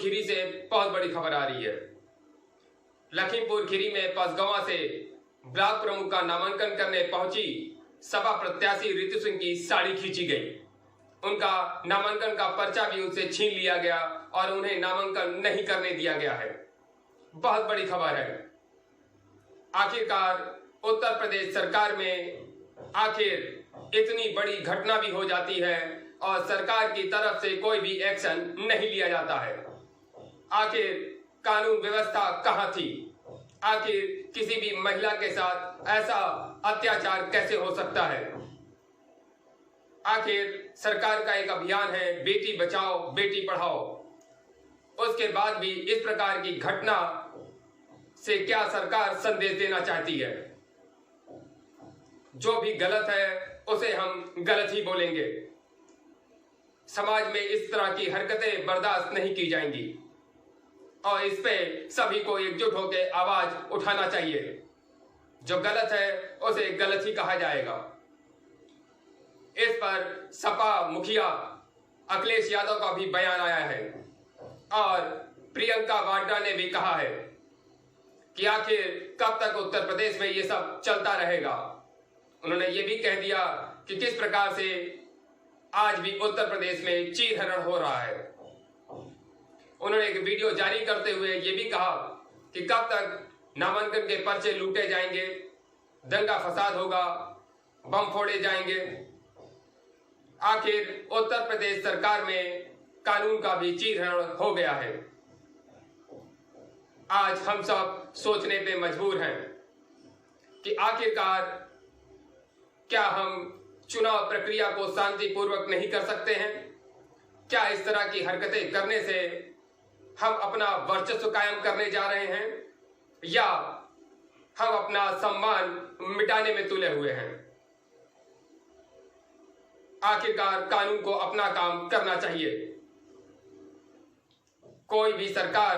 खीरी से बहुत बड़ी खबर आ रही है। लखीमपुर खीरी में पसगवां से ब्लॉक प्रमुख का नामांकन करने पहुंची सपा प्रत्याशी रितु सिंह की साड़ी खींची गई। उनका नामांकन का पर्चा भी उनसे छीन लिया गया और उन्हें नामांकन नहीं करने दिया गया है। बहुत बड़ी खबर है। आखिरकार उत्तर प्रदेश सरकार में आखिर इतनी बड़ी घटना भी हो जाती है और सरकार की तरफ से कोई भी एक्शन नहीं लिया जाता है। आखिर कानून व्यवस्था कहां थी? आखिर किसी भी महिला के साथ ऐसा अत्याचार कैसे हो सकता है? आखिर सरकार का एक अभियान है बेटी बचाओ बेटी पढ़ाओ, उसके बाद भी इस प्रकार की घटना से क्या सरकार संदेश देना चाहती है? जो भी गलत है उसे हम गलत ही बोलेंगे। समाज में इस तरह की हरकतें बर्दाश्त नहीं की जाएंगी और इस पे सभी को एकजुट होकर आवाज उठाना चाहिए। जो गलत है उसे गलत ही कहा जाएगा। इस पर सपा मुखिया अखिलेश यादव का भी बयान आया है और प्रियंका वाड्रा ने भी कहा है कि आखिर कब तक उत्तर प्रदेश में ये सब चलता रहेगा। उन्होंने ये भी कह दिया कि किस प्रकार से आज भी उत्तर प्रदेश में चीरहरण हो रहा है। उन्होंने एक वीडियो जारी करते हुए ये भी कहा कि कब तक नामांकन के पर्चे लूटे जाएंगे, दंगा फसाद होगा, बम फोड़े जाएंगे। आखिर उत्तर प्रदेश सरकार में कानून का भी चीरहरण हो गया है। आज हम सब सोचने पे मजबूर हैं कि आखिरकार क्या हम चुनाव प्रक्रिया को शांतिपूर्वक नहीं कर सकते हैं? क्या इस तरह की हरकतें करने से हम अपना वर्चस्व कायम करने जा रहे हैं या हम अपना सम्मान मिटाने में तुले हुए हैं? आखिरकार कानून को अपना काम करना चाहिए। कोई भी सरकार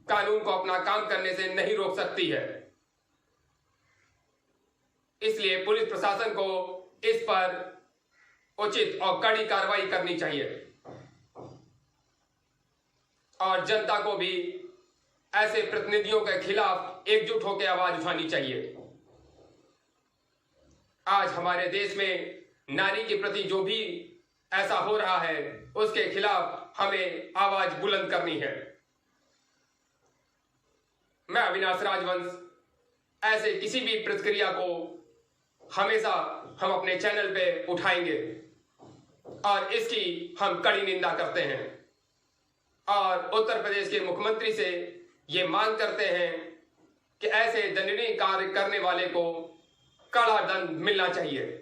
कानून को अपना काम करने से नहीं रोक सकती है। इसलिए पुलिस प्रशासन को इस पर उचित और कड़ी कार्रवाई करनी चाहिए और जनता को भी ऐसे प्रतिनिधियों के खिलाफ एकजुट होकर आवाज उठानी चाहिए। आज हमारे देश में नारी के प्रति जो भी ऐसा हो रहा है उसके खिलाफ हमें आवाज बुलंद करनी है। मैं अविनाश राजवंश ऐसे किसी भी प्रतिक्रिया को हमेशा हम अपने चैनल पे उठाएंगे और इसकी हम कड़ी निंदा करते हैं और उत्तर प्रदेश के मुख्यमंत्री से ये मांग करते हैं कि ऐसे दंडनीय कार्य करने वाले को कड़ा दंड मिलना चाहिए।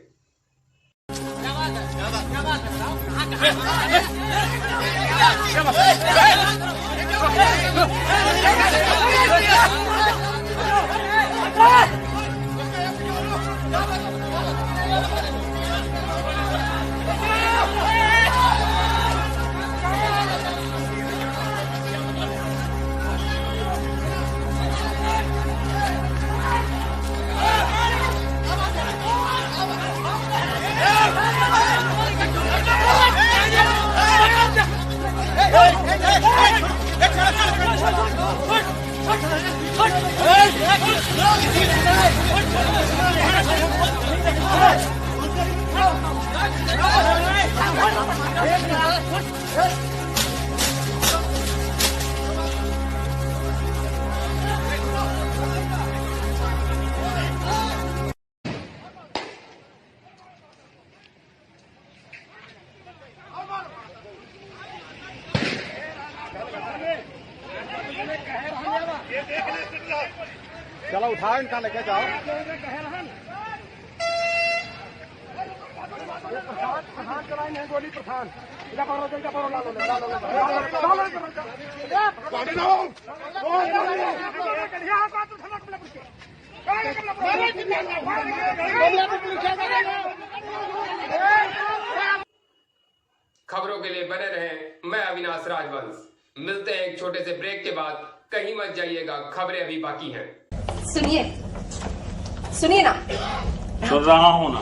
चलो उठाओ इनका लेके जाओ। प्रधान चलाइन है गोली प्रधान। खबरों के लिए बने रहें। मैं अविनाश राजवंश। मिलते हैं एक छोटे से ब्रेक के बाद। कहीं मत जाइएगा, खबरें अभी बाकी हैं। सुनिए सुनिए ना। सुन रहा हूँ ना।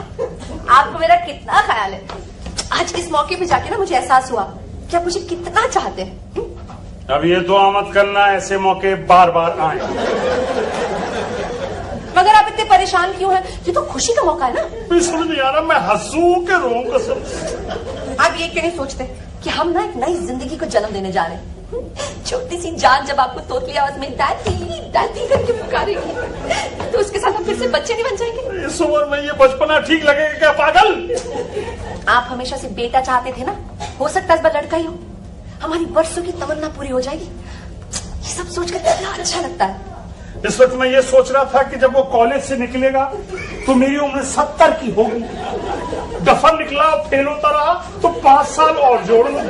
आपको मेरा कितना ख्याल है। आज इस मौके पे जाके ना मुझे एहसास हुआ कि आप मुझे कितना चाहते हैं। अब ये दुआ मत करना ऐसे मौके बार बार आए। मगर आप इतने परेशान क्यों हैं? ये तो खुशी का मौका है ना। मैं समझ नहीं आ रहा मैं हंसूं के रोऊं कसम। आप ये क्यों नहीं सोचते कि हम ना एक नई जिंदगी को जन्म देने जा रहे हैं? छोटी सी जान जब आपको तोतली आवाज में दादी दादी करके पुकारेगी तो उसके साथ हम फिर से बच्चे नहीं बन जाएंगे? इस उम्र में ये बचपना ठीक लगेगा क्या पागल? आप हमेशा से बेटा चाहते थे ना, हो सकता है इस बार लड़का ही हो। हमारी वर्षों की तमन्ना पूरी हो जाएगी। ये सब सोचकर कितना अच्छा लगता है। इस वक्त मैं ये सोच रहा था कि जब वो कॉलेज से निकलेगा तो मेरी उम्र 70 की होगी। दफन निकला फेल होता रहा तो 5 साल और जोड़ लूं।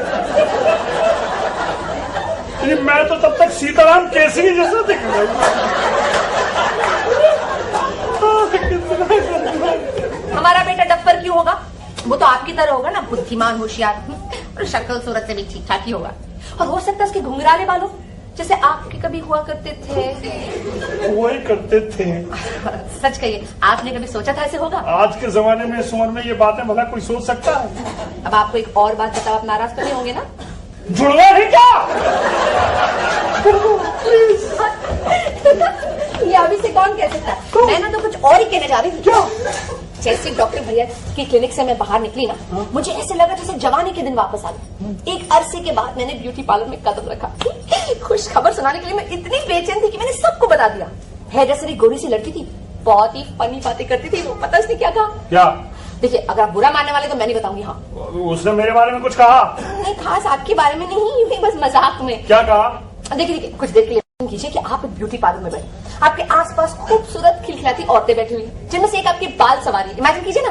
मैं तो तब तक सीताराम केसरी जैसा दिख रहा हूं। हमारा बेटा डफर क्यों होगा? वो तो आपकी तरह होगा ना, बुद्धिमान होशियार और शक्ल सूरत से भी ठीक ठाक ही होगा। और हो सकता है उसके घुंघराले बालों जैसे आपके कभी हुआ करते थे। वही करते थे। सच कहिए, आपने कभी सोचा था ऐसे होगा? आज के जमाने में इस उम्र में ये बातें भला कोई सोच सकता है? अब आपको एक और बात बताओ, आप नाराज तो नहीं होंगे ना? जुड़वा है क्या? ये अभी से कौन कह सकता है? मैं ना तो कुछ और ही कहने जा रही हूँ। क्या? जैसे डॉक्टर भैया की क्लिनिक से मैं बाहर निकली ना, मुझे ऐसे लगा जैसे जवानी के दिन वापस आ गए। एक अरसे के बाद मैंने ब्यूटी पार्लर में कदम रखा। खुश खबर सुनाने के लिए मैं इतनी बेचैन थी कि मैंने सबको बता दिया। हेयर ड्रेसर एक गोरी सी लड़की थी, बहुत ही फनी बातें करती थी। वो पता उसने क्या कहा? क्या? देखिए, अगर आप बुरा मानने वाले तो मैं नहीं बताऊंगी। हाँ, उसने मेरे बारे में कुछ कहा? नहीं, खास आपके बारे में नहीं, यूं ही बस मजाक में। क्या कहा? देखिए, कुछ देर के लिए कीजिए कि आप एक ब्यूटी पार्लर में बैठे, आपके आसपास खूबसूरत खिलखिलाती औरतें बैठी हुई, जिनमें से एक आपके बाल सवारी। इमेजिन कीजिए ना।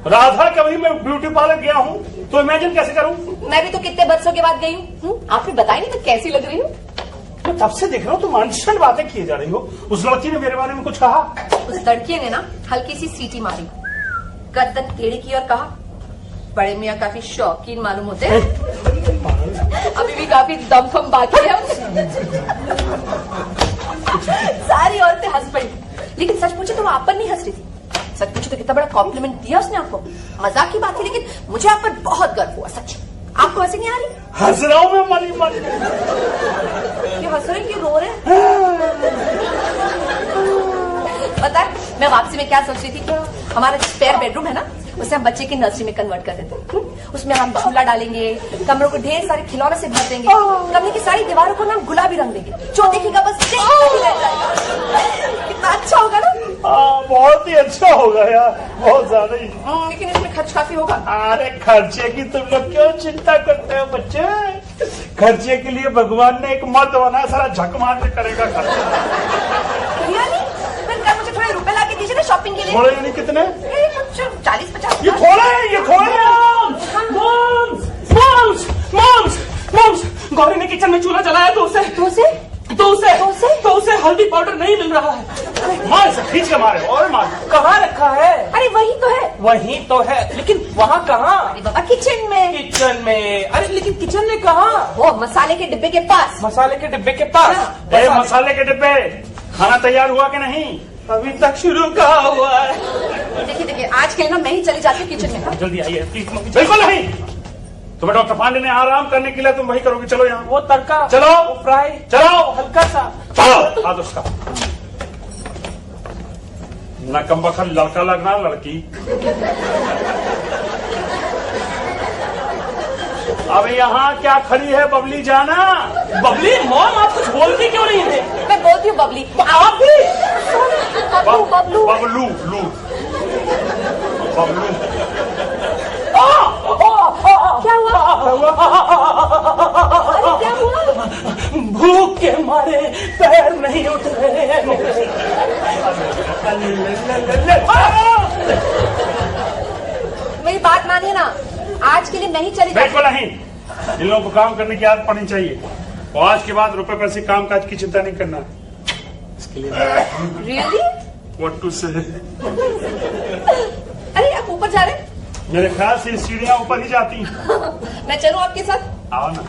राधा, कभी मैं ब्यूटी पार्लर गया हूँ तो इमेजिन कैसे करूँ? मैं भी तो कितने बरसों के बाद गई हूँ। आपने बताया नहीं मैं कैसी लग रही हूँ। मैं तब से देख रहा हूँ तुम अनशन बातें किए जा रही हो। उस लड़की ने मेरे बारे में कुछ कहा? उस लड़की ने ना हल्की सी सीटी मारी, गर्दन टेढ़ी की और कहा, बड़े मियाँ काफी शौकीन मालूम होते हैं। अभी भी काफी दमखम बाकी है। सारी औरतें हंस पड़ी, लेकिन सच पूछे तो वो आप पर नहीं हंस रही थी। सच पूछे तो कितना बड़ा कॉम्प्लीमेंट दिया उसने आपको। मजाक की बात थी, लेकिन मुझे आप पर बहुत गर्व हुआ। सच। आपको हंसी नहीं आ रही? हंस रहा हूँ मैं, माली माली। क्यों हंस रहे, क्यों रो रहे? पता है मैं वापसी में क्या सोच रही थी कि हमारा स्पेयर बेडरूम है ना, उसे हम बच्चे की नर्सरी में कन्वर्ट कर देते। उसमें हम झूला डालेंगे, कमरों को ढेर सारे खिलौने से भर देंगे, कमरे की सारी दीवारों को ना गुलाबी रंग देंगे। जो देखेगा बस कितना अच्छा होगा ना। बहुत ही अच्छा होगा यार, बहुत ज्यादा ही। लेकिन इसमें खर्च काफी होगा। अरे खर्चे की तुम लोग क्यों चिंता करते हो बच्चे? खर्चे के लिए भगवान ने एक मर्द बनाया, सारा झक मार के करेगा खर्चा। मुझे थोड़े रुपए ला के दीजिए ना शॉपिंग के लिए। थोड़े यानी कितने? 40-50। ये थोड़े मॉम्स, गौरी ने किचन में चूल्हा जलाया तो उसे हल्दी पाउडर नहीं मिल रहा है। मार से खींच के मारे और मार। कहाँ रखा है? अरे वही तो है, लेकिन वहाँ कहाँ? अरे बाबा किचन में। अरे लेकिन किचन में कहाँ? वो मसाले के डिब्बे के पास। मसाले के डिब्बे के पास। मसाले के डिब्बे। खाना तैयार हुआ कि नहीं? अभी तक शुरू कहाँ हुआ है? देखिए, आज के लिए ना मैं ही चली जाती हूँ किचन में। जल्दी आइए। बिल्कुल नहीं, तुम्हें डॉक्टर पांडे ने आराम करने के लिए तुम वही करोगे। चलो यहाँ। वो तड़का, चलो वो फ्राई, चलो हल्का सा। चलो हाथ उसका। न कम बखल लड़का लगना लड़की। अब यहाँ क्या खड़ी है बबली जाना? बबली मॉम, आप कुछ बोलती क्यों नहीं है? मैं बोलती हूँ बबली। आप भी? बबलू। क्या हुआ? अरे क्या हुआ? भूख के मारे पैर नहीं उठ रहे हैं। मेरी बात मानिए ना, आज के लिए नहीं चली जाती। बिल्कुल नहीं, इन लोगों को काम करने की आदत पड़नी चाहिए। और आज के बाद रुपए पैसे काम काज की चिंता नहीं करना। इसके लिए रियली? व्हाट टू से? अरे आप ऊपर जा रहे हैं? मेरे ख्याल से सीढ़ियां ऊपर ही जाती हैं। मैं चलूं आपके साथ? आओ ना।